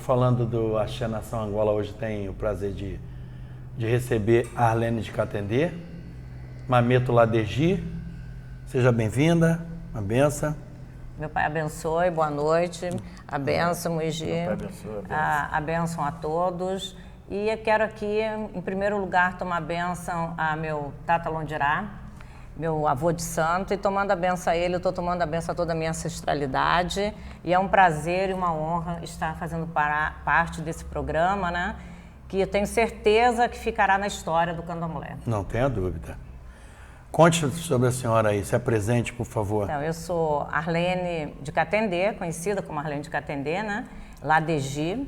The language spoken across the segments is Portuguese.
falando do Axé Nação Angola, hoje tenho o prazer de receber a Arlene de Catendê, Mameto Ladeji. Seja bem-vinda, uma benção. Meu pai abençoe, boa noite. A benção, Muigi. Meu pai abençoe, a benção a todos. E eu quero aqui, em primeiro lugar, tomar a benção a meu Tata Londirá, meu avô de santo, e tomando a benção a ele, eu estou tomando a benção a toda a minha ancestralidade. E é um prazer e uma honra estar fazendo parte desse programa, né? Que eu tenho certeza que ficará na história do candomblé. Não tenha dúvida. Conte sobre a senhora aí, se apresente, por favor. Então, eu sou Arlene de Catendê, conhecida como Arlene de Catendê, né? Ladeji,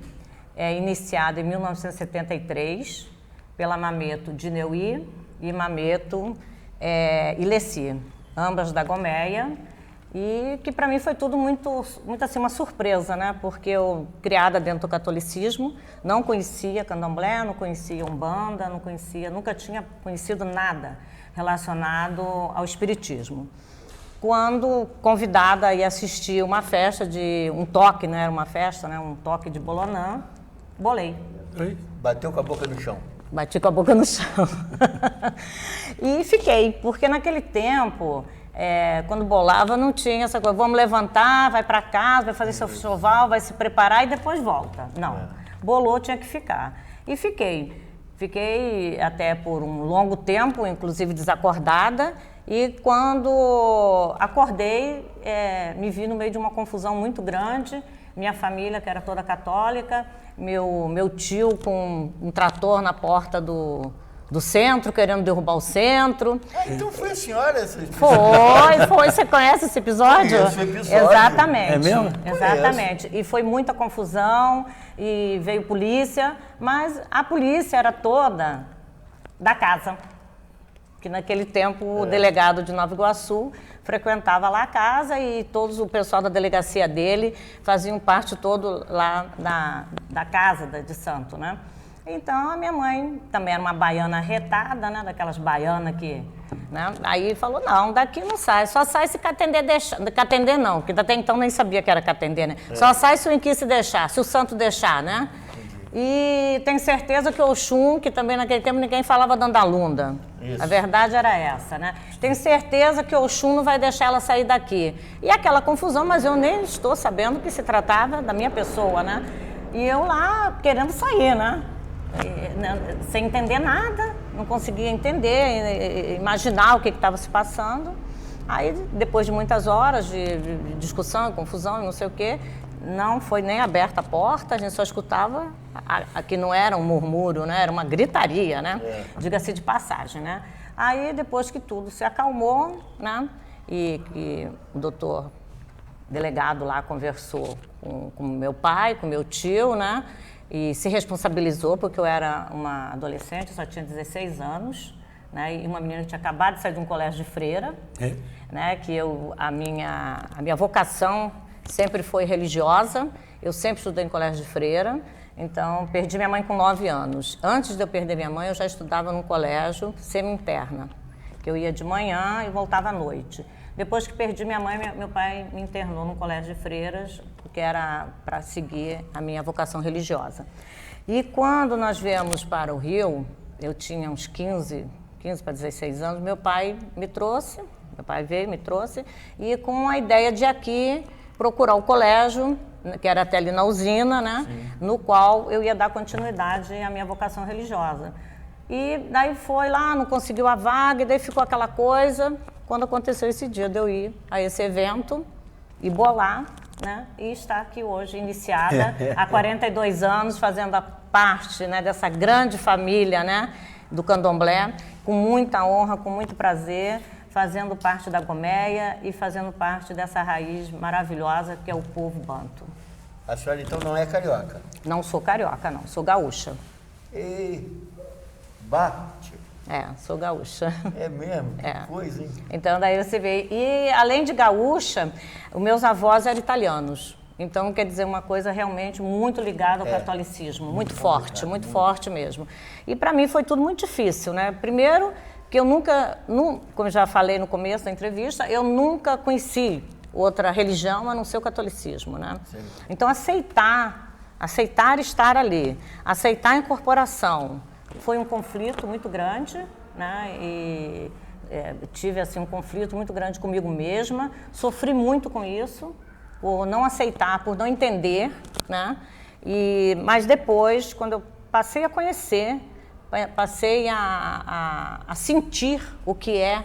iniciada em 1973 pela Mameto Dineuí e Mameto Ilessi, ambas da Goméia, e que para mim foi tudo muito assim, uma surpresa, né? Porque eu, criada dentro do catolicismo, não conhecia candomblé, não conhecia umbanda, nunca tinha conhecido nada relacionado ao espiritismo. Quando convidada a ir assistir uma festa um toque, né? Era uma festa, né? Um toque de bolonã, bolei. Bateu com a boca no chão. Bati com a boca no chão. E fiquei, porque naquele tempo, quando bolava, não tinha essa coisa, vamos levantar, vai para casa, vai fazer seu enxoval, vai se preparar e depois volta. Não, bolou, tinha que ficar. E fiquei. Fiquei até por um longo tempo, inclusive desacordada, e quando acordei, me vi no meio de uma confusão muito grande. Minha família, que era toda católica, meu tio com um trator na porta do centro, querendo derrubar o centro. Então foi a senhora essa Foi. Você conhece esse episódio? Conheço o episódio. Exatamente. É mesmo? Exatamente. E foi muita confusão, e veio polícia, mas a polícia era toda da casa. Que naquele tempo o delegado de Nova Iguaçu frequentava lá a casa e o pessoal da delegacia dele faziam parte todo lá da casa de santo, né? Então a minha mãe também era uma baiana retada, né? Daquelas baianas que... Né? Aí falou, não, daqui não sai, só sai se Catendê deixar. Catendê não, porque até então nem sabia que era Catendê, né? Só sai se o Inquice deixar, se o santo deixar, né? E tenho certeza que o Oxum, que também naquele tempo ninguém falava Dandalunda. A verdade era essa, né? Tenho certeza que o Oxum não vai deixar ela sair daqui. E aquela confusão, mas eu nem estou sabendo que se tratava da minha pessoa, né? E eu lá querendo sair, né? Sem entender nada, não conseguia entender, imaginar o que estava se passando. Aí, depois de muitas horas de discussão, confusão e não sei o quê, não foi nem aberta a porta, a gente só escutava, aqui não era um murmúrio, né? Era uma gritaria, né? Diga-se de passagem, né? Aí, depois que tudo se acalmou, né? E o doutor delegado lá conversou com meu pai, com meu tio, né? E se responsabilizou, porque eu era uma adolescente, eu só tinha 16 anos, né? E uma menina que tinha acabado de sair de um colégio de freira, né? Que a minha vocação sempre foi religiosa, eu sempre estudei em colégio de freira, então perdi minha mãe com 9 anos. Antes de eu perder minha mãe, eu já estudava num colégio semi-interna, que eu ia de manhã e voltava à noite. Depois que perdi minha mãe, meu pai me internou num colégio de freiras, que era para seguir a minha vocação religiosa. E quando nós viemos para o Rio, eu tinha uns 15 para 16 anos, meu pai veio, me trouxe, e com a ideia de aqui procurar o colégio, que era até ali na usina, né? No qual eu ia dar continuidade à minha vocação religiosa. E daí foi lá, não conseguiu a vaga, e daí ficou aquela coisa. Quando aconteceu esse dia de eu ir a esse evento e bolar, né? E estar aqui hoje, iniciada há 42 anos, fazendo parte, né, dessa grande família, né, do candomblé, com muita honra, com muito prazer, fazendo parte da Goméia e fazendo parte dessa raiz maravilhosa que é o povo banto. A senhora então não é carioca? Não sou carioca, não. Sou gaúcha. Bate. Sou gaúcha. É mesmo? Que coisa, hein? Então, daí você vê. E, além de gaúcha, os meus avós eram italianos. Então, quer dizer, uma coisa realmente muito ligada ao catolicismo. Muito forte mesmo. E, para mim, foi tudo muito difícil, né? Primeiro, que eu nunca, como já falei no começo da entrevista, eu nunca conheci outra religião a não ser o catolicismo, né? Sim. Então, aceitar aceitar estar ali, aceitar a incorporação. Foi um conflito muito grande, né? E tive assim, um conflito muito grande comigo mesma, sofri muito com isso, por não aceitar, por não entender, né? Mas depois, quando eu passei a conhecer, passei a sentir o que é,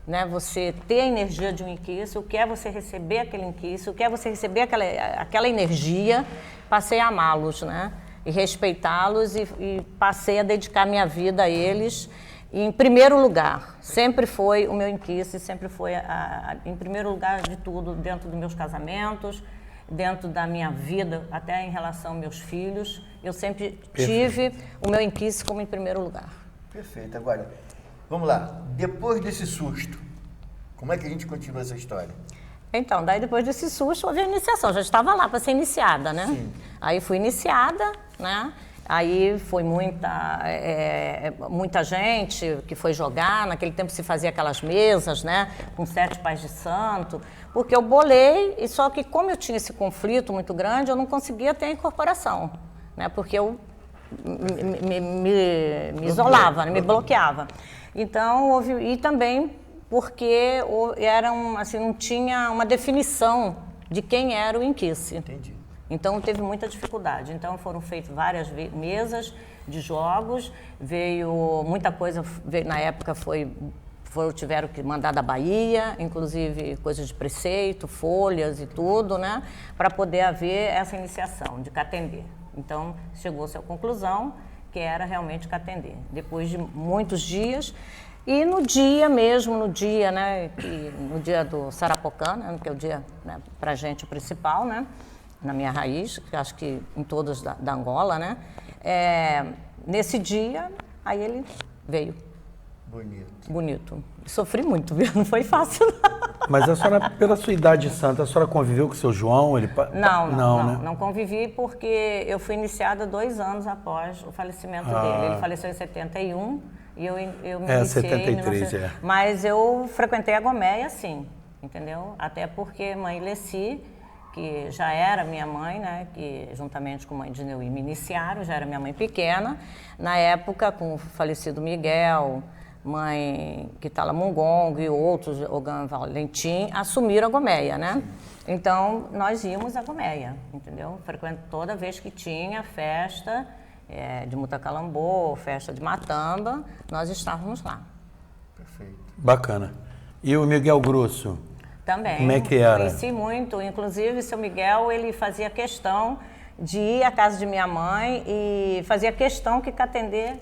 né, você ter a energia de um inquice, o que é você receber aquele inquice, o que é você receber aquela energia, passei a amá-los, né, e respeitá-los e passei a dedicar minha vida a eles. E, em primeiro lugar, sempre foi o meu inquice, sempre foi em primeiro lugar de tudo, dentro dos meus casamentos, dentro da minha vida, até em relação aos meus filhos, eu sempre tive o meu inquice como em primeiro lugar. Perfeito. Agora, vamos lá. Depois desse susto, como é que a gente continua essa história? Então, daí depois desse susto, houve a iniciação. Já estava lá para ser iniciada, né? Sim. Aí fui iniciada, né? Aí foi muita gente que foi jogar. Naquele tempo se fazia aquelas mesas, né? Com 7 pais de santo. Porque eu bolei, e só que como eu tinha esse conflito muito grande, eu não conseguia ter a incorporação, né? Porque eu me isolava, me bloqueava. Então, e também porque assim, não tinha uma definição de quem era o inquice. Entendi. Então, teve muita dificuldade. Então, foram feitas várias mesas de jogos, veio muita coisa, na época tiveram que mandar da Bahia, inclusive coisas de preceito, folhas e tudo, né? Para poder haver essa iniciação de Catendê. Então, chegou-se à conclusão que era realmente Catendê. Depois de muitos dias, e no dia, né? No dia do Sarapocã, né, que é o dia, né, para a gente o principal, né? Na minha raiz, que acho que em todas da Angola, né? Nesse dia, aí ele veio. Bonito. Sofri muito, viu? Não foi fácil, não. Mas a senhora, pela sua idade santa, a senhora conviveu com o seu João? Não convivi porque eu fui iniciada 2 anos após o falecimento dele. Ele faleceu em 71 e eu me iniciei 73, em 19... Mas eu frequentei a Goméia, sim, entendeu? Até porque mãe Leci, que já era minha mãe, né, que juntamente com a mãe de Neuí me iniciaram, já era minha mãe pequena, na época com o falecido Miguel, mãe Kitala Mungongo e outros, Ogan Valentim, assumiram a Goméia, né? Sim. Então, nós íamos à Goméia, entendeu? Toda vez que tinha festa de Mutacalambô, festa de Matamba, nós estávamos lá. Perfeito. Bacana. E o Miguel Grosso? Também. Como é que era? Conheci muito. Inclusive, o seu Miguel, ele fazia questão de ir à casa de minha mãe e fazia questão que Catendê,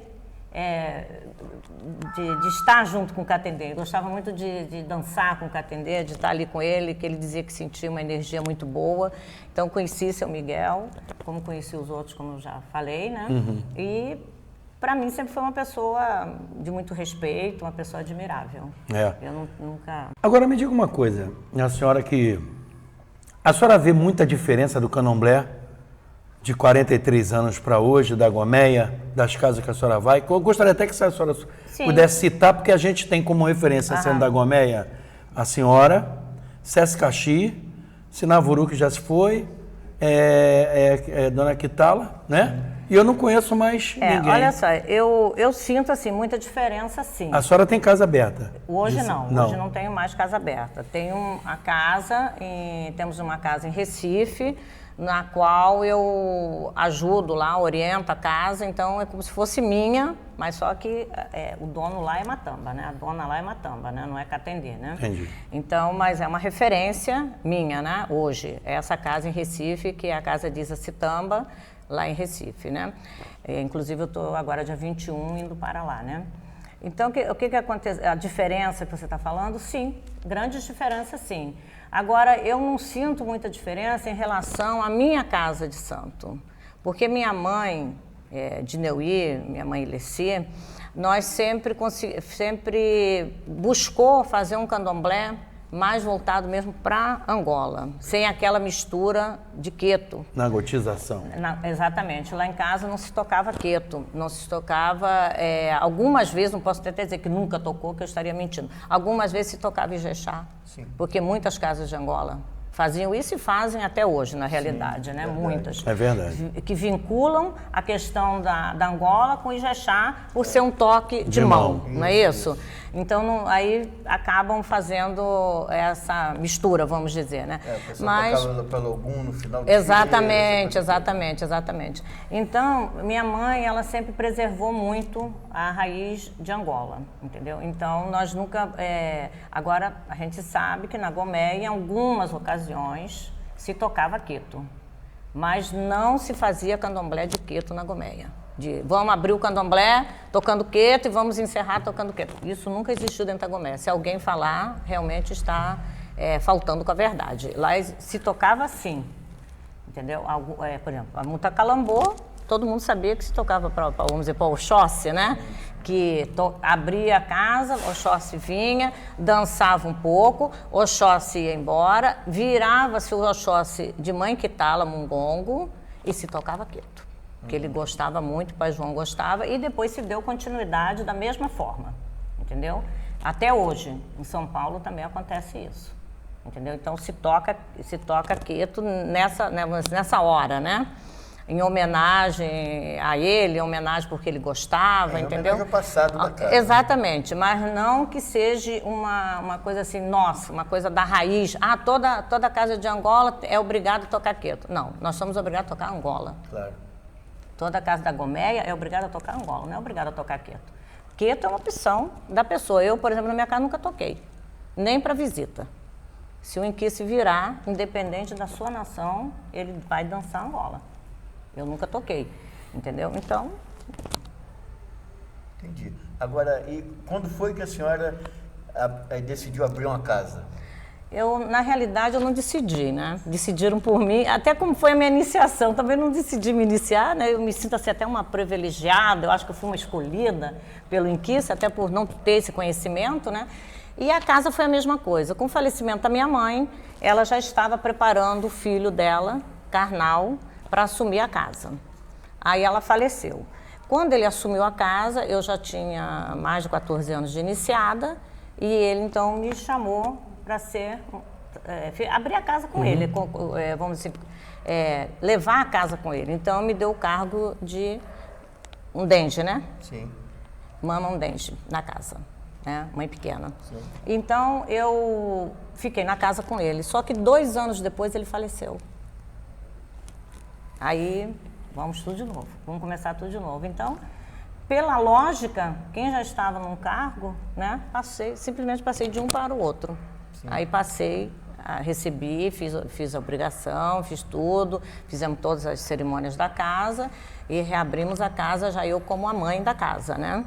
de estar junto com o Catendê. Ele gostava muito de dançar com o Catendê, de estar ali com ele, que ele dizia que sentia uma energia muito boa. Então, conheci seu Miguel, como conheci os outros, como eu já falei, né? Uhum. E, para mim, sempre foi uma pessoa de muito respeito, uma pessoa admirável. Eu nunca... Agora, me diga uma coisa, a senhora vê muita diferença do candomblé de 43 anos para hoje, da Goméia, das casas que a senhora vai? Eu gostaria até que a senhora pudesse citar, porque a gente tem como referência, sendo da Goméia, a senhora, César Caxi, Sinavuru, que já se foi, Dona Kitala, né? E eu não conheço mais ninguém. Olha só, eu sinto assim, muita diferença, sim. A senhora tem casa aberta? Hoje não. Hoje não tenho mais casa aberta. Tenho temos uma casa em Recife, na qual eu ajudo lá, oriento a casa, então é como se fosse minha, mas só que o dono lá é Matamba, né? A dona lá é Matamba, né? Não é Catendê, né? Entendi. Então, mas é uma referência minha, né? Hoje, essa casa em Recife, que é a casa de Isa Citamba, lá em Recife, né? Inclusive, eu estou agora dia 21 indo para lá, né? Então, o que acontece? A diferença que você está falando, sim, grandes diferenças, sim. Agora, eu não sinto muita diferença em relação à minha casa de santo, porque minha mãe, de Neuí, minha mãe Leci, nós sempre buscou fazer um candomblé mais voltado mesmo para Angola, sem aquela mistura de queto. Na gotização. Exatamente. Lá em casa não se tocava queto, não se tocava... algumas vezes, não posso até dizer que nunca tocou, que eu estaria mentindo. Algumas vezes se tocava Ijexá, porque muitas casas de Angola Faziam isso e fazem até hoje, na realidade, né? Muitas. É verdade. Que vinculam a questão da Angola com o Ijexá por ser um toque de mão, não é isso? Então, aí acabam fazendo essa mistura, vamos dizer, né? Mas pelo algum no final do exatamente. Então, minha mãe, ela sempre preservou muito a raiz de Angola, entendeu? Então, nós nunca... agora, a gente sabe que na Goméia, em algumas ocasiões, se tocava queto, mas não se fazia candomblé de queto na Goméia. Vamos abrir o candomblé tocando queto e vamos encerrar tocando queto. Isso nunca existiu dentro da Goméia. Se alguém falar, realmente está faltando com a verdade. Lá se tocava assim, entendeu? Por exemplo, a Mutacalambô, todo mundo sabia que se tocava vamos dizer, para o Oxóssi, né? Que abria a casa, o Oxóssi vinha, dançava um pouco, o Oxóssi ia embora, virava-se o Oxóssi de Mãe Quitala, Mungongo, e se tocava queto. Que ele gostava muito, o Pai João gostava, e depois se deu continuidade da mesma forma, entendeu? Até hoje, em São Paulo também acontece isso, entendeu? Então se toca queto nessa hora, né? Em homenagem a ele, em homenagem porque ele gostava, entendeu? Em homenagem ao passado da casa. Exatamente, mas não que seja uma coisa assim, nossa, uma coisa da raiz. Toda casa de Angola é obrigada a tocar queto. Não, nós somos obrigados a tocar Angola. Claro. Toda casa da Goméia é obrigada a tocar Angola, não é obrigada a tocar queto. Queto é uma opção da pessoa. Eu, por exemplo, na minha casa nunca toquei, nem para visita. Se o inquice virar, independente da sua nação, ele vai dançar Angola. Eu nunca toquei, entendeu? Então... Entendi. Agora, e quando foi que a senhora decidiu abrir uma casa? Na realidade, eu não decidi, né? Decidiram por mim, até como foi a minha iniciação, também não decidi me iniciar, né? Eu me sinto assim até uma privilegiada, eu acho que eu fui uma escolhida pelo inquice, até por não ter esse conhecimento, né? E a casa foi a mesma coisa. Com o falecimento da minha mãe, ela já estava preparando o filho dela, carnal, para assumir a casa. Aí ela faleceu. Quando ele assumiu a casa, eu já tinha mais de 14 anos de iniciada, e ele então me chamou para abrir a casa com ele, vamos dizer, levar a casa com ele. Então, me deu o cargo de um denge, né? Sim. Mama um denge na casa, né? Mãe pequena. Sim. Então, eu fiquei na casa com ele. Só que 2 anos depois ele faleceu. Aí, vamos tudo de novo. Vamos começar tudo de novo. Então, pela lógica, quem já estava num cargo, né? Simplesmente passei de um para o outro. Sim. Aí recebi, fiz a obrigação, fiz tudo, fizemos todas as cerimônias da casa e reabrimos a casa, já eu como a mãe da casa, né?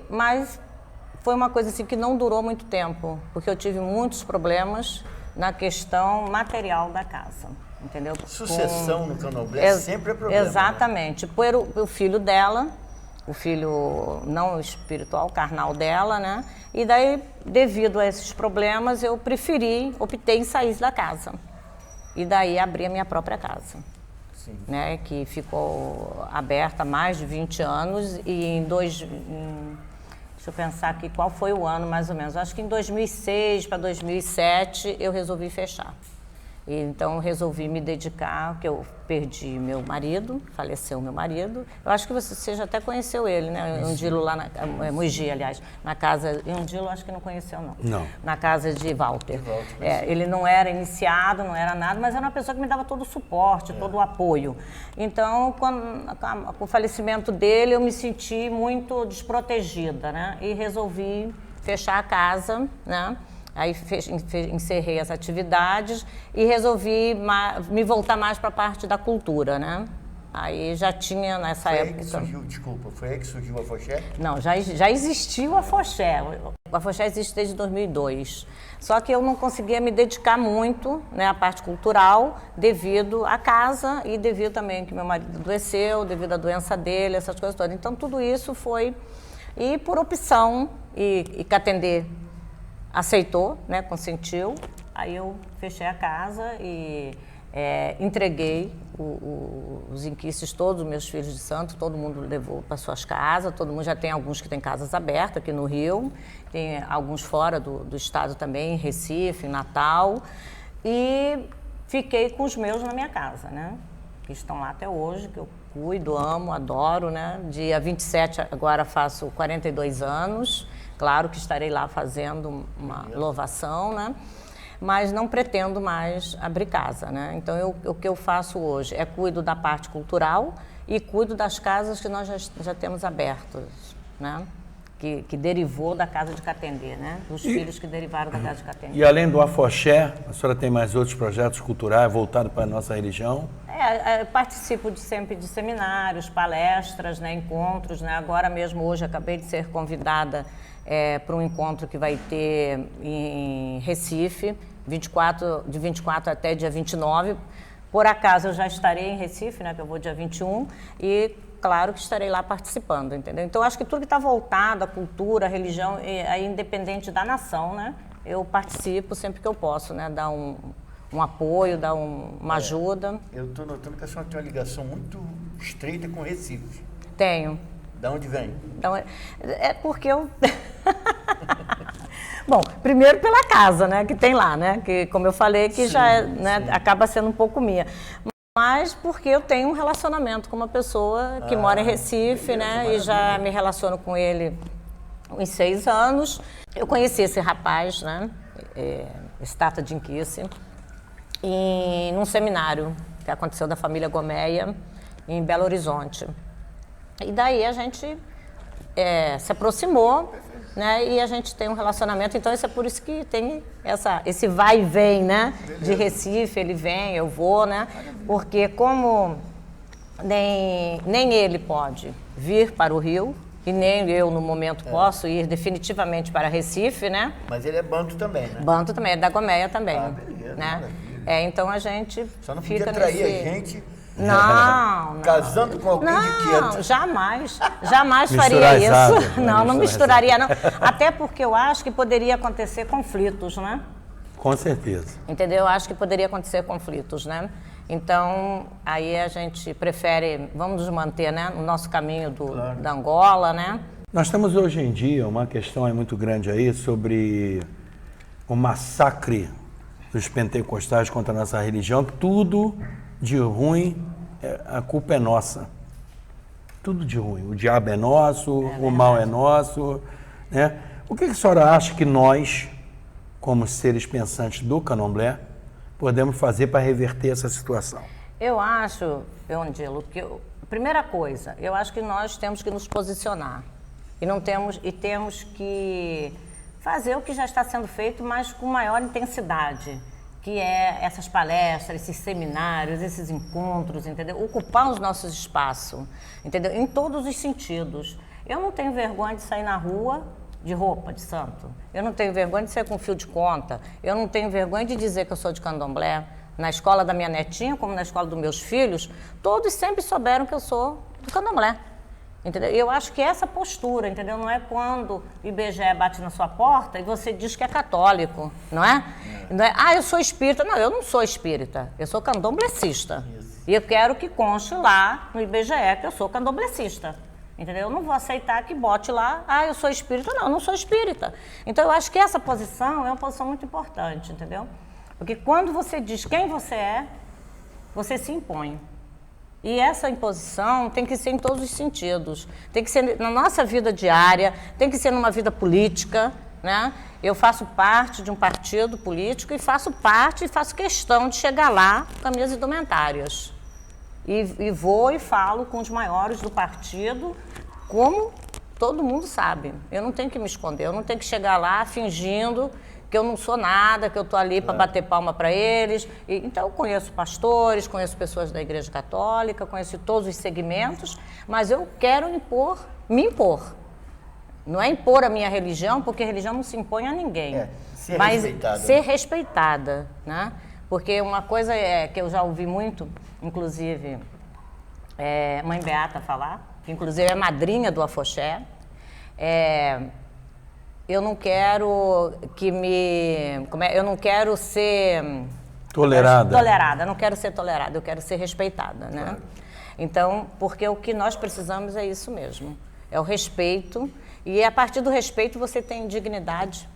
Mas foi uma coisa assim que não durou muito tempo, porque eu tive muitos problemas na questão material da casa, entendeu? Sucessão no candomblé sempre é problema. Exatamente. Né? O filho dela, o filho não espiritual, carnal dela, né? E daí, devido a esses problemas, eu optei em sair da casa. E daí abri a minha própria casa. Sim. Né? Que ficou aberta há mais de 20 anos e deixa eu pensar aqui qual foi o ano mais ou menos. Acho que em 2006 para 2007 eu resolvi fechar. Então, resolvi me dedicar, porque eu perdi meu marido, faleceu meu marido. Eu acho que você já até conheceu ele, né? Undilo lá Mogi, aliás, na casa... Undilo acho que não conheceu, não. Não. Na casa de Walter. Ele não era iniciado, não era nada, mas era uma pessoa que me dava todo o suporte, todo o apoio. Então, com o falecimento dele, eu me senti muito desprotegida, né? E resolvi fechar a casa, né? Aí encerrei as atividades e resolvi me voltar mais para a parte da cultura, né? Aí já tinha nessa época... Foi aí que surgiu o Afoxé? Não, já existia o Afoxé. O Afoxé existe desde 2002. Só que eu não conseguia me dedicar muito, né, à parte cultural, devido à casa e devido também que meu marido adoeceu, devido à doença dele, essas coisas todas. Então, tudo isso foi... E por opção, e Catendê aceitou, né, consentiu, aí eu fechei a casa e entreguei os inquices todos, os meus filhos de santo, todo mundo levou para suas casas, todo mundo já tem alguns que têm casas abertas aqui no Rio, tem alguns fora do estado também, em Recife, em Natal, E fiquei com os meus na minha casa, né? Que estão lá até hoje, que eu cuido, amo, adoro, né? Dia 27 agora faço 42 anos. Claro que estarei lá fazendo uma louvação, né? Mas não pretendo mais abrir casa, né? Então, o que eu faço hoje é cuido da parte cultural e cuido das casas que nós já temos abertas, né? Que derivou da Casa de Catendê, né? Dos filhos que derivaram da Casa de Catendê. E além do Afoxé, a senhora tem mais outros projetos culturais voltados para a nossa religião? Participo sempre de seminários, palestras, né? Encontros, né? Agora mesmo, hoje, acabei de ser convidada para um encontro que vai ter em Recife, de 24 até dia 29. Por acaso, eu já estarei em Recife, né? Que eu vou dia 21, e claro que estarei lá participando, entendeu? Então, acho que tudo que está voltado à cultura, à religião, aí, independente da nação, né? Eu participo sempre que eu posso, né? Dar um apoio, dar uma ajuda. Eu estou notando que a senhora tem uma ligação muito estreita com Recife. Tenho. Da onde vem? Então, é porque eu... Bom, primeiro pela casa, né? Que tem lá, né? Que, como eu falei, que já né, acaba sendo um pouco minha. Mas porque eu tenho um relacionamento com uma pessoa que mora em Recife, né? E já me relaciono com ele há uns 6 anos. Eu conheci esse rapaz, né? Esse Tata Dinquice, num seminário que aconteceu da família Gomeia, em Belo Horizonte. E daí a gente se aproximou, né? E a gente tem um relacionamento, então isso é por isso que tem esse vai e vem, né? De Recife, ele vem, eu vou, né? Porque como nem ele pode vir para o Rio, e nem eu, no momento, posso ir definitivamente para Recife, né? Mas ele é banto também, né? Banto também, é da Gomeia também. Beleza, né? maravilha. Então a gente Só não fica podia trair nesse... a gente Não. casando com alguém de Queto. Não, jamais faria isso. Não misturaria, não. Até porque eu acho que poderia acontecer conflitos, né? Com certeza. Entendeu? Eu acho que poderia acontecer conflitos, né? Então, aí a gente prefere, vamos nos manter, né, no nosso caminho da Angola, né? Nós temos hoje em dia uma questão muito grande aí sobre o massacre dos pentecostais contra a nossa religião. Tudo de ruim, a culpa é nossa. Tudo de ruim. O diabo é nosso, o mal é nosso, né? O que a senhora acha que nós, como seres pensantes do Candomblé, podemos fazer para reverter essa situação? Eu acho, Eundilo, que primeira coisa, eu acho que nós temos que nos posicionar e temos que fazer o que já está sendo feito, mas com maior intensidade, que é essas palestras, esses seminários, esses encontros, entendeu? Ocupar os nossos espaços, entendeu? Em todos os sentidos. Eu não tenho vergonha de sair na rua de roupa de santo. Eu não tenho vergonha de ser com fio de conta. Eu não tenho vergonha de dizer que eu sou de candomblé. Na escola da minha netinha, como na escola dos meus filhos, todos sempre souberam que eu sou do candomblé. Entendeu? Eu acho que essa postura, entendeu? Não é quando o IBGE bate na sua porta e você diz que é católico, não é? Não é, eu sou espírita. Não, eu não sou espírita. Eu sou candomblecista. E eu quero que conste lá no IBGE que eu sou candomblecista. Entendeu? Eu não vou aceitar que bote lá, eu sou espírita. Não, eu não sou espírita. Então, eu acho que essa posição é uma posição muito importante, entendeu? Porque quando você diz quem você é, você se impõe. E essa imposição tem que ser em todos os sentidos. Tem que ser na nossa vida diária, tem que ser numa vida política, né? Eu faço parte de um partido político e faço questão de chegar lá com as minhas indumentárias. E vou e falo com os maiores do partido, como todo mundo sabe. Eu não tenho que me esconder, eu não tenho que chegar lá fingindo que eu não sou nada, que eu estou ali para bater palma para eles. Então, eu conheço pastores, conheço pessoas da Igreja Católica, conheço todos os segmentos, mas eu quero me impor. Não é impor a minha religião, porque a religião não se impõe a ninguém. Mas respeitada. Ser respeitada, né? Porque uma coisa que eu já ouvi muito, inclusive, Mãe Beata falar, que inclusive é madrinha do Afoxé, eu não quero eu não quero ser... Tolerada. Eu não quero ser tolerada, eu quero ser respeitada, né? Claro. Então, porque o que nós precisamos é isso mesmo, é o respeito, e a partir do respeito você tem dignidade,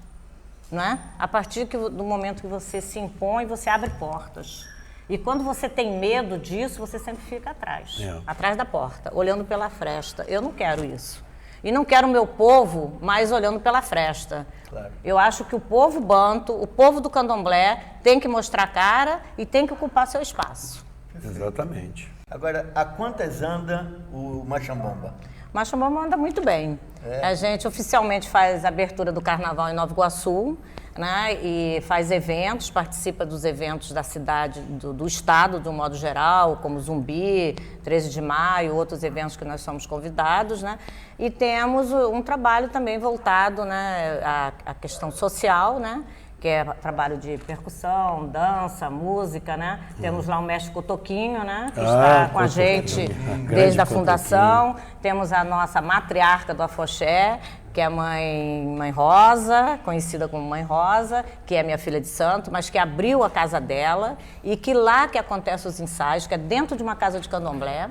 não é? A partir do momento que você se impõe, você abre portas. E quando você tem medo disso, você sempre fica atrás, atrás da porta, olhando pela fresta. Eu não quero isso. E não quero o meu povo mais olhando pela fresta. Claro. Eu acho que o povo banto, o povo do candomblé, tem que mostrar a cara e tem que ocupar seu espaço. Exatamente. Agora, a quantas anda o Machambomba? O Machambomba anda muito bem. A gente oficialmente faz a abertura do carnaval em Nova Iguaçu, né, e faz eventos, participa dos eventos da cidade, do estado, de um modo geral, como Zumbi, 13 de Maio, outros eventos que nós somos convidados, né, e temos um trabalho também voltado, né, à questão social, né, que é trabalho de percussão, dança, música, né? Temos lá o mestre Cotoquinho, né? Que está com a gente desde a fundação. Temos a nossa matriarca do Afoxé, que é a Mãe Rosa, conhecida como Mãe Rosa, que é minha filha de santo, mas que abriu a casa dela e que lá que acontecem os ensaios, que é dentro de uma casa de candomblé,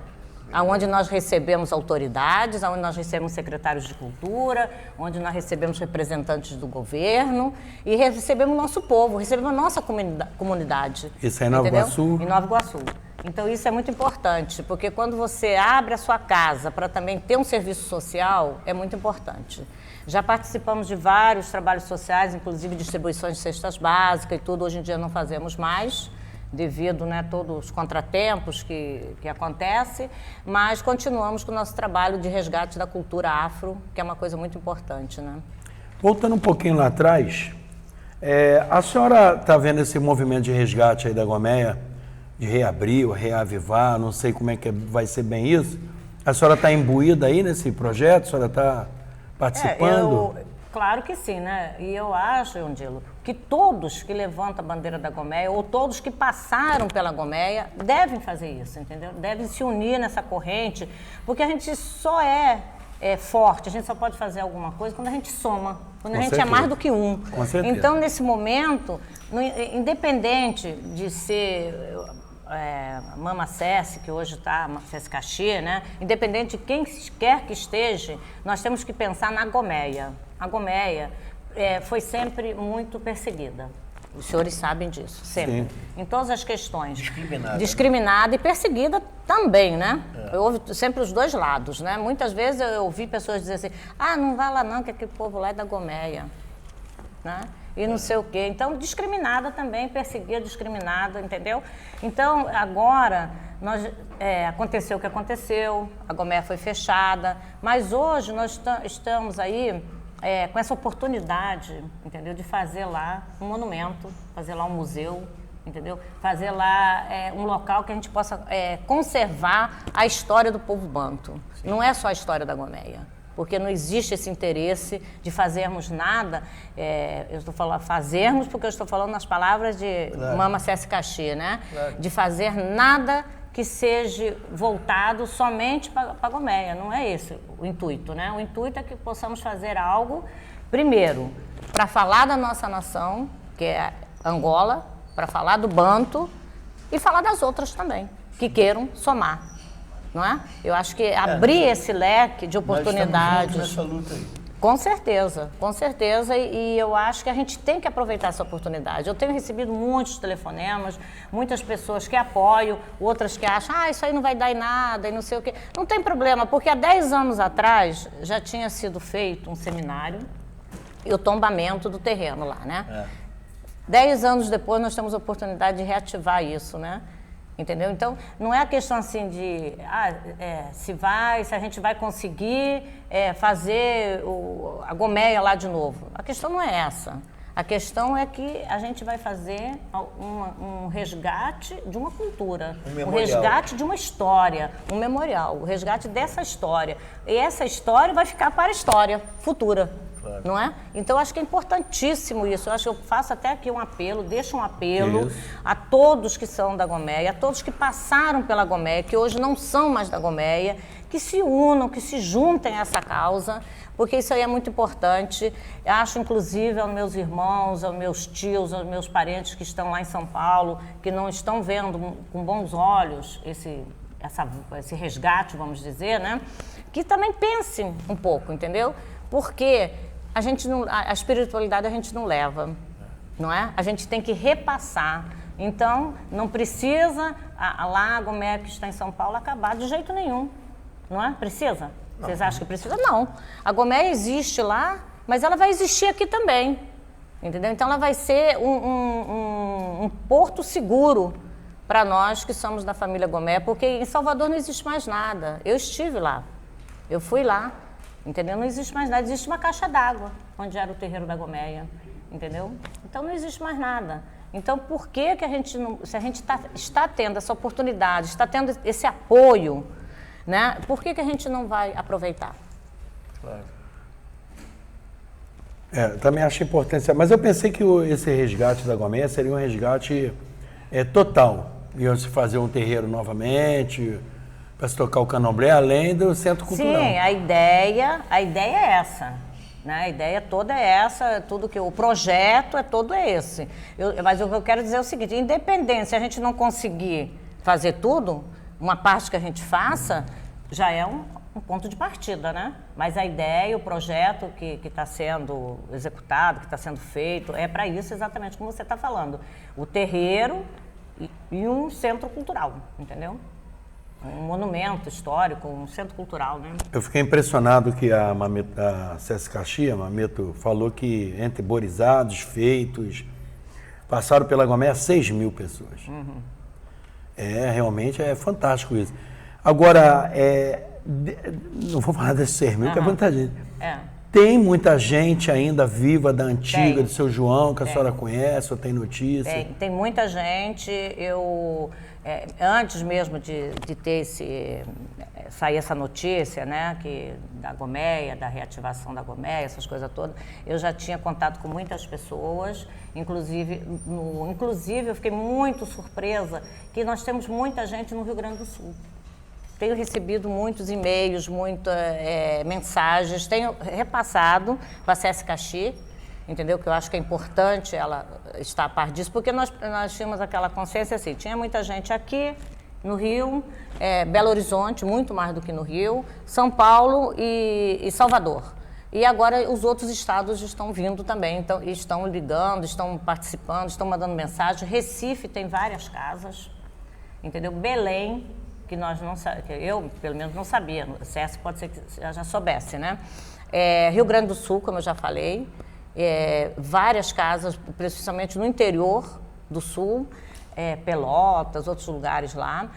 onde nós recebemos autoridades, onde nós recebemos secretários de cultura, onde nós recebemos representantes do governo e recebemos o nosso povo, recebemos a nossa comunidade. Isso é em Nova Iguaçu? Em Nova Iguaçu. Então isso é muito importante, porque quando você abre a sua casa para também ter um serviço social, é muito importante. Já participamos de vários trabalhos sociais, inclusive distribuições de cestas básicas e tudo, hoje em dia não fazemos mais, devido, né, todos os contratempos que acontecem, mas continuamos com o nosso trabalho de resgate da cultura afro, que é uma coisa muito importante, né? Voltando um pouquinho lá atrás, a senhora está vendo esse movimento de resgate aí da Goméia, de reabrir ou reavivar, não sei como é que vai ser bem isso. A senhora está imbuída aí nesse projeto? A senhora está participando? Claro que sim, né? E eu acho, Eundilo, que todos que levantam a bandeira da Goméia, ou todos que passaram pela Goméia, devem fazer isso, entendeu? Devem se unir nessa corrente, porque a gente só é forte, a gente só pode fazer alguma coisa quando a gente soma, quando a gente é mais do que um. Com certeza. Então, nesse momento, independente de ser Mama Cesse, que hoje está, Cesse Caxi, né? Independente de quem quer que esteja, nós temos que pensar na Goméia. A Goméia foi sempre muito perseguida. Os senhores sabem disso, sempre. Sim. Em todas as questões. Discriminada e perseguida também, né? Houve sempre os dois lados, né? Muitas vezes eu ouvi pessoas dizer assim, não vai lá não, que aquele povo lá é da Goméia, né? E não sei o quê. Então, discriminada também, perseguida, discriminada, entendeu? Então, agora, aconteceu o que aconteceu, a Goméia foi fechada, mas hoje nós estamos aí com essa oportunidade, entendeu? De fazer lá um monumento, fazer lá um museu, entendeu? Fazer lá um local que a gente possa conservar a história do povo banto. Sim. Não é só a história da Goméia. Porque não existe esse interesse de fazermos nada, eu estou falando fazermos porque eu estou falando nas palavras de Mama Cesse Caxi, né? Claro. De fazer nada que seja voltado somente para a Goméia, não é esse o intuito, né? O intuito é que possamos fazer algo, primeiro, para falar da nossa nação, que é Angola, para falar do banto e falar das outras também, que queiram somar. Não é? Eu acho que abrir esse leque de oportunidades. Nós estamos juntos nessa luta aí. Com certeza, e eu acho que a gente tem que aproveitar essa oportunidade. Eu tenho recebido muitos telefonemas, muitas pessoas que apoiam, outras que acham, isso aí não vai dar em nada, e não sei o quê. Não tem problema, porque há 10 anos atrás já tinha sido feito um seminário e o tombamento do terreno lá, né? 10 anos depois nós temos a oportunidade de reativar isso, né? Entendeu? Então, não é a questão assim de se a gente vai conseguir fazer a Goméia lá de novo. A questão não é essa. A questão é que a gente vai fazer um resgate de uma cultura, um resgate de uma história, um memorial, o resgate dessa história. E essa história vai ficar para a história futura. Claro. Não é? Então, eu acho que é importantíssimo isso. Eu acho que eu faço até aqui um apelo, deixo um apelo a todos que são da Goméia, a todos que passaram pela Goméia, que hoje não são mais da Goméia, que se unam, que se juntem a essa causa, porque isso aí é muito importante. Eu acho, inclusive, aos meus irmãos, aos meus tios, aos meus parentes que estão lá em São Paulo, que não estão vendo com bons olhos esse resgate, vamos dizer, né? Que também pensem um pouco, entendeu? Porque a gente não, a espiritualidade a gente não leva, não é? A gente tem que repassar. Então, não precisa lá a Goméia que está em São Paulo acabar de jeito nenhum, não é? Precisa? Não. Vocês acham que precisa? Não. A Goméia existe lá, mas ela vai existir aqui também, entendeu? Então, ela vai ser um porto seguro para nós que somos da família Goméia, porque em Salvador não existe mais nada. Eu estive lá, eu fui lá, entendeu? Não existe mais nada, existe uma caixa d'água, onde era o terreiro da Goméia, entendeu? Então, não existe mais nada. Então, por que a gente não... Se a gente está tendo essa oportunidade, está tendo esse apoio, né? Por que a gente não vai aproveitar? Claro. Também acho importante. Mas eu pensei que esse resgate da Goméia seria um resgate total. Iam se fazer um terreiro novamente, para se tocar o candomblé, além do centro cultural. Sim, a ideia é essa. Né? A ideia toda é essa, o projeto é todo esse. Mas o que eu quero dizer é o seguinte, independente, se a gente não conseguir fazer tudo, uma parte que a gente faça, já é um ponto de partida, né? Mas a ideia, o projeto que está sendo executado, que está sendo feito, é para isso exatamente como você está falando. O terreiro e um centro cultural, entendeu? Um monumento histórico, um centro cultural, né? Eu fiquei impressionado que a Cécia Caxia, Mameto, falou que entre borizados, feitos, passaram pela Goméia 6.000 pessoas. Uhum. Realmente é fantástico isso. Agora, não vou falar desses 6.000, que é muita gente. Tem muita gente ainda viva da antiga, do seu João, que a senhora conhece ou tem notícia? Tem muita gente. Antes mesmo de ter sair essa notícia, né, da Goméia, da reativação da Goméia, essas coisas todas, eu já tinha contato com muitas pessoas, inclusive eu fiquei muito surpresa que nós temos muita gente no Rio Grande do Sul. Tenho recebido muitos e-mails, muitas mensagens, tenho repassado para a Cécia Caxia, entendeu? Que eu acho que é importante ela estar a par disso, porque nós tínhamos aquela consciência assim, tinha muita gente aqui no Rio, Belo Horizonte, muito mais do que no Rio, São Paulo e Salvador. E agora os outros estados estão vindo também, então, estão ligando, estão participando, estão mandando mensagem. Recife tem várias casas, entendeu? Belém, que eu pelo menos não sabia, Cécia pode ser que já soubesse, né? Rio Grande do Sul, como eu já falei, várias casas, principalmente no interior do Sul, Pelotas, outros lugares lá,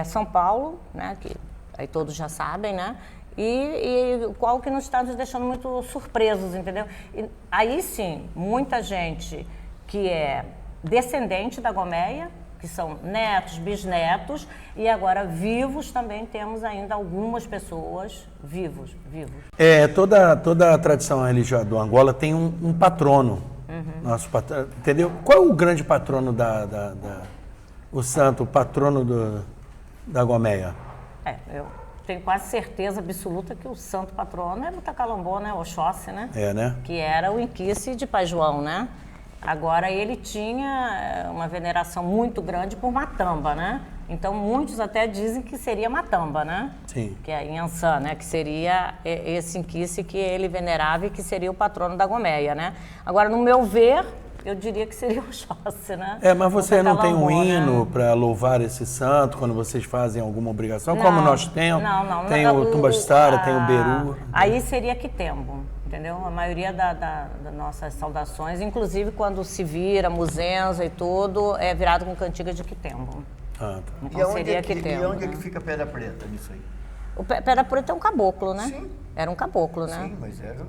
São Paulo, né, que aí todos já sabem, né, e qual que nos está nos deixando muito surpresos, entendeu? E aí sim, muita gente que é descendente da Goméia, que são netos, bisnetos, e agora vivos também temos ainda algumas pessoas vivos. Toda a tradição religiosa do Angola tem um patrono, nosso patrono, entendeu? Qual é o grande patrono o santo, o patrono da Goméia? Eu tenho quase certeza absoluta que o santo patrono é Mutacalambô, né? Oxóssi, né? Né? Que era o inquice de Pai João, né? Agora, ele tinha uma veneração muito grande por Matamba, né? Então, muitos até dizem que seria Matamba, né? Sim. Que é Inhansã, né? Que seria esse inquice que ele venerava e que seria o patrono da Goméia, né? Agora, no meu ver, eu diria que seria o Oxóssi, né? Mas você não tem um hino, né, para louvar esse santo quando vocês fazem alguma obrigação? Não, como nós temos? Não. Tem o Tumbastara, tem o Beru. Aí seria Quitembo. Entendeu? A maioria das nossas saudações, inclusive quando se vira, muzenza e tudo, é virado com cantiga de Quitembo. Tá. Então seria Quitembo. E onde é que fica Pedra Preta nisso aí? O Pedra Preta é um caboclo, né? Sim. Era um caboclo, né? Sim, mas era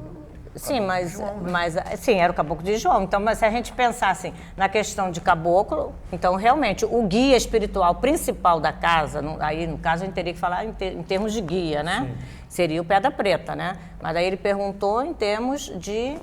Sim, mas, João, né? sim, era o caboclo de João. Então, mas se a gente pensar assim, na questão de caboclo, então realmente o guia espiritual principal da casa, aí no caso a gente teria que falar em termos de guia, né? Sim. Seria o Pedra Preta, né? Mas aí ele perguntou em termos de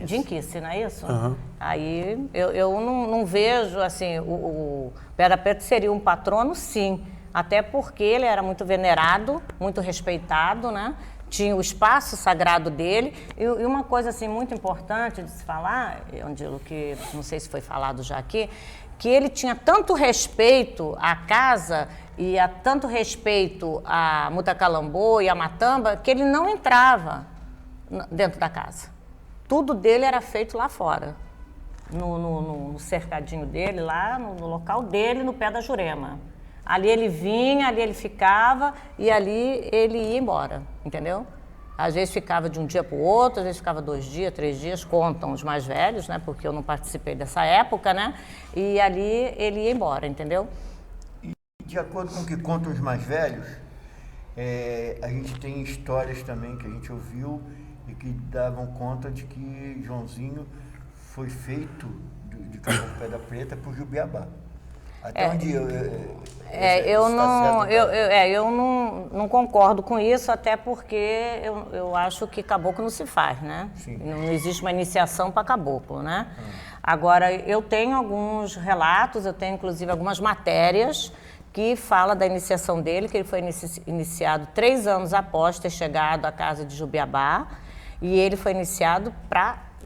inquice, não é isso? Uhum. Aí eu não vejo, assim, o Pedra Preta seria um patrono, sim, até porque ele era muito venerado, muito respeitado, né? Tinha o espaço sagrado dele. E uma coisa assim muito importante de se falar, Andilo, que não sei se foi falado já aqui, que ele tinha tanto respeito à casa e tanto respeito a Mutacalambô e a Matamba, que ele não entrava dentro da casa. tudo dele era feito lá fora, no cercadinho dele, lá no local dele, no pé da Jurema. Ali ele vinha, ali ele ficava e ali ele ia embora, entendeu? Às vezes ficava de um dia para o outro, às vezes ficava 2 dias, 3 dias, contam os mais velhos, né? Porque eu não participei dessa época, né? E ali ele ia embora, entendeu? E de acordo com o que contam os mais velhos, a gente tem histórias também que a gente ouviu e que davam conta de que Joãozinho foi feito de Caboclo Pedra Preta por Jubiabá. Até onde eu não concordo com isso, até porque eu acho que caboclo não se faz, né? Sim. Não existe uma iniciação para caboclo, né? Agora, eu tenho alguns relatos, eu tenho inclusive algumas matérias que fala da iniciação dele, que ele foi iniciado 3 anos após ter chegado à casa de Jubiabá, e ele foi iniciado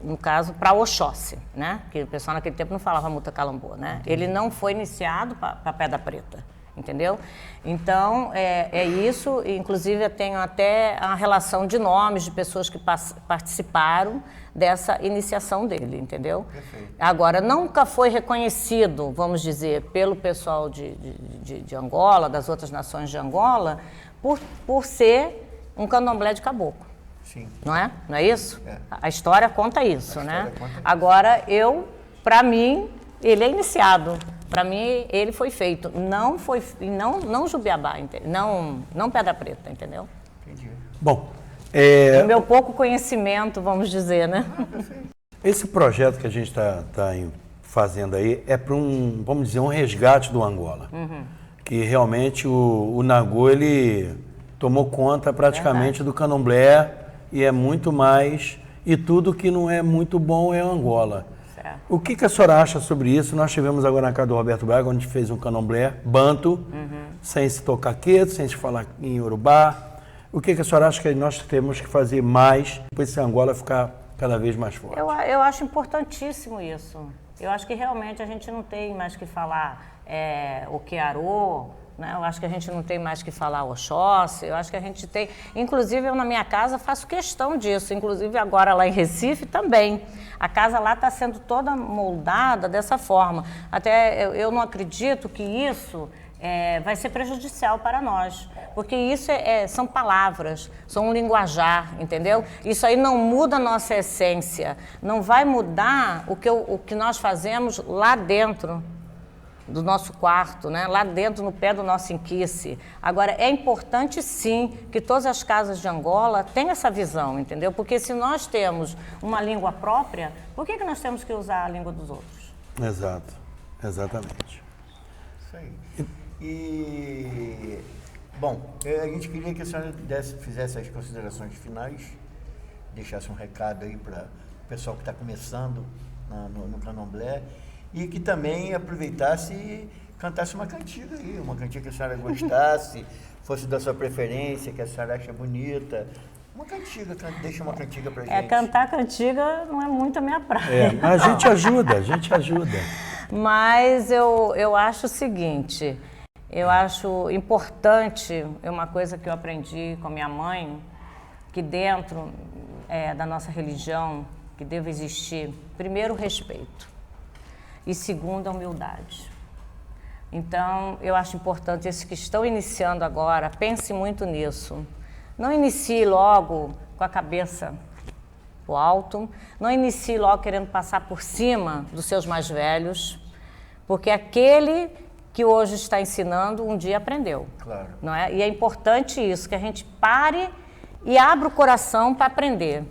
no caso, para Oxóssi, né? Que o pessoal naquele tempo não falava Muta Calambô, né? Ele não foi iniciado para Pedra Preta, entendeu? Então, é isso. Inclusive, eu tenho até a relação de nomes de pessoas que participaram dessa iniciação dele, entendeu? Perfeito. Agora, nunca foi reconhecido, vamos dizer, pelo pessoal de Angola, das outras nações de Angola, por ser um candomblé de caboclo. Sim. Não é? Não é isso? É. A história conta isso, né? Conta isso. Agora, para mim, ele é iniciado. Para mim, ele foi feito. Não Jubiabá, não Pedra Preta, entendeu? Entendi. Bom, O meu pouco conhecimento, vamos dizer, né? esse projeto que a gente está fazendo aí é para vamos dizer, um resgate do Angola. Que realmente o Nagô, ele tomou conta praticamente do candomblé e é muito mais, e tudo que não é muito bom é Angola. Certo. O que a senhora acha sobre isso? Nós tivemos agora na casa do Roberto Braga, onde a gente fez um candomblé, banto, sem se tocar queto, sem se falar em urubá. O que a senhora acha que nós temos que fazer mais para esse Angola ficar cada vez mais forte? Eu acho importantíssimo isso. Eu acho que realmente a gente não tem mais que falar o Quearô, né? Eu acho que a gente não tem mais que falar Oxóssi, eu acho que a gente tem... Inclusive, eu na minha casa faço questão disso, inclusive agora lá em Recife também. A casa lá está sendo toda moldada dessa forma. Até eu não acredito que isso vai ser prejudicial para nós, porque isso são palavras, são um linguajar, entendeu? Isso aí não muda a nossa essência, não vai mudar o que nós fazemos lá dentro do nosso quarto, né? Lá dentro, no pé do nosso inquice. Agora, é importante, sim, que todas as casas de Angola tenham essa visão, entendeu? Porque se nós temos uma língua própria, por que nós temos que usar a língua dos outros? Exato, exatamente. Isso aí. E, bom, a gente queria que a senhora fizesse as considerações finais, deixasse um recado aí para o pessoal que está começando no candomblé, e que também aproveitasse e cantasse uma cantiga aí, uma cantiga que a senhora gostasse, fosse da sua preferência, que a senhora acha bonita. Uma cantiga, deixa uma cantiga pra gente. Cantar cantiga não é muito a minha praia. A gente ajuda, Mas eu acho o seguinte, eu acho importante, é uma coisa que eu aprendi com a minha mãe, que dentro da nossa religião, que deve existir, primeiro, respeito. E segundo, a humildade. Então, eu acho importante, esses que estão iniciando agora, pense muito nisso. Não inicie logo com a cabeça pro alto, não inicie logo querendo passar por cima dos seus mais velhos, porque aquele que hoje está ensinando, um dia aprendeu. Claro. Não é? E é importante isso, que a gente pare e abra o coração para aprender.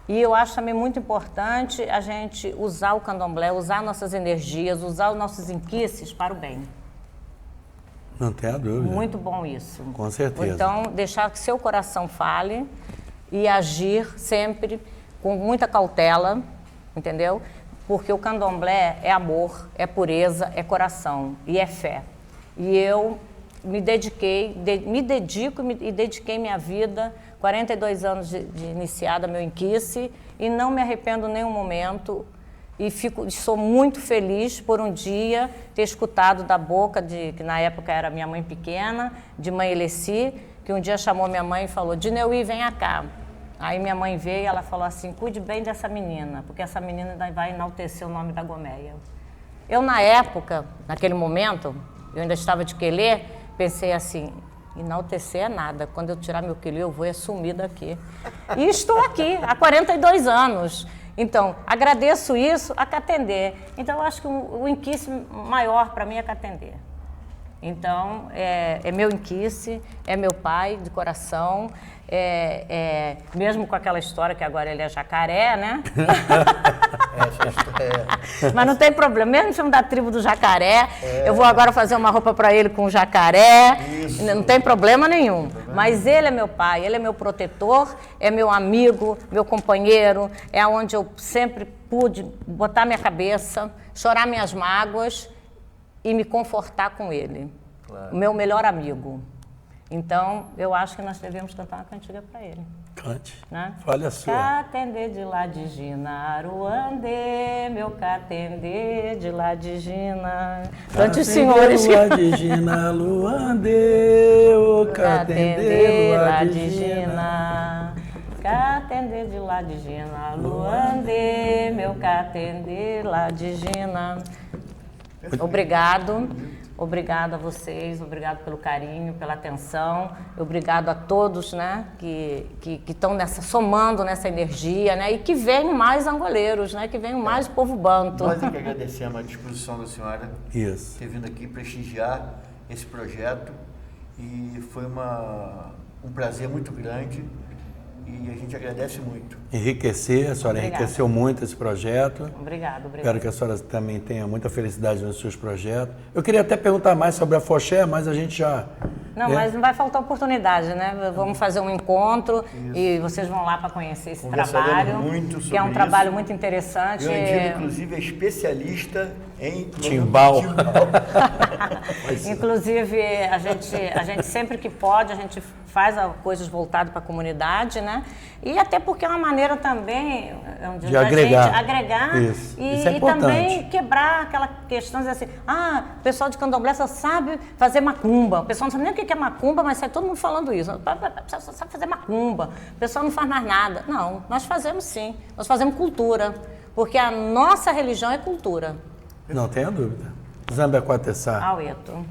E eu acho também muito importante a gente usar o candomblé, usar nossas energias, usar os nossos inquices para o bem. Não tenha dúvida. Muito bom isso. Com certeza. Então, deixar que seu coração fale e agir sempre com muita cautela, entendeu? Porque o candomblé é amor, é pureza, é coração e é fé. E eu me dedico e dediquei minha vida, 42 anos de iniciada, meu inquice, e não me arrependo em nenhum momento. E sou muito feliz por um dia ter escutado da boca que na época era minha mãe pequena, de mãe Eleci, que um dia chamou minha mãe e falou: Dineuí, venha cá. Aí minha mãe veio e ela falou assim, cuide bem dessa menina, porque essa menina ainda vai enaltecer o nome da Gomeia. Eu, na época, naquele momento, eu ainda estava de quelê, pensei assim, enaltecer é nada, quando eu tirar meu quelê eu vou sumir daqui. E estou aqui, há 42 anos. Então, agradeço isso a Catendê. Então, eu acho que o inquice maior para mim é Catendê. Então, é meu inquice, é meu pai de coração, mesmo com aquela história que agora ele é jacaré, né? Mas não tem problema, mesmo sendo da tribo do jacaré, eu vou agora fazer uma roupa para ele com jacaré, não tem problema nenhum. Mas ele é meu pai, ele é meu protetor, é meu amigo, meu companheiro, é onde eu sempre pude botar minha cabeça, chorar minhas mágoas e me confortar com ele, claro. O meu melhor amigo. Então, eu acho que nós devemos cantar uma cantiga para ele. Cante. Né? Fale a sua. Catendê de lá de Gina, Aruandê, meu catendê de lá de Gina. Cante os senhores. Lá de Gina, Luandê, o catendê lá de Gina. Catendê de lá de Gina, Luandê, meu catendê lá de Gina. Obrigado a vocês, obrigado pelo carinho, pela atenção, obrigado a todos, né, que estão somando nessa energia, né, e que venham mais angoleiros, né, que venham mais povo banto. Nós é que agradecemos a disposição da senhora Isso. ter vindo aqui prestigiar esse projeto e foi um prazer muito grande. E a gente agradece muito. Enriquecer, a senhora enriqueceu muito esse projeto. Obrigado. Espero que a senhora também tenha muita felicidade nos seus projetos. Eu queria até perguntar mais sobre a Foché, mas a gente já... Não, mas não vai faltar oportunidade, né? Vamos fazer um encontro e vocês vão lá para conhecer esse trabalho. Muito sobre que é um trabalho muito interessante. Eu, inclusive, é especialista em timbal. Inclusive, a gente sempre que pode, a gente faz coisas voltadas para a comunidade, né? E até porque é uma maneira também de agregar. Gente agregar isso é e também quebrar aquela questão de dizer assim, o pessoal de Candomblé só sabe fazer macumba. O pessoal não sabe nem o que é macumba, mas sai todo mundo falando isso. O pessoal só sabe fazer macumba. O pessoal não faz mais nada. Não, nós fazemos sim. Nós fazemos cultura. Porque a nossa religião é cultura. Não tenha dúvida. Zamba Quatessá. Aueto.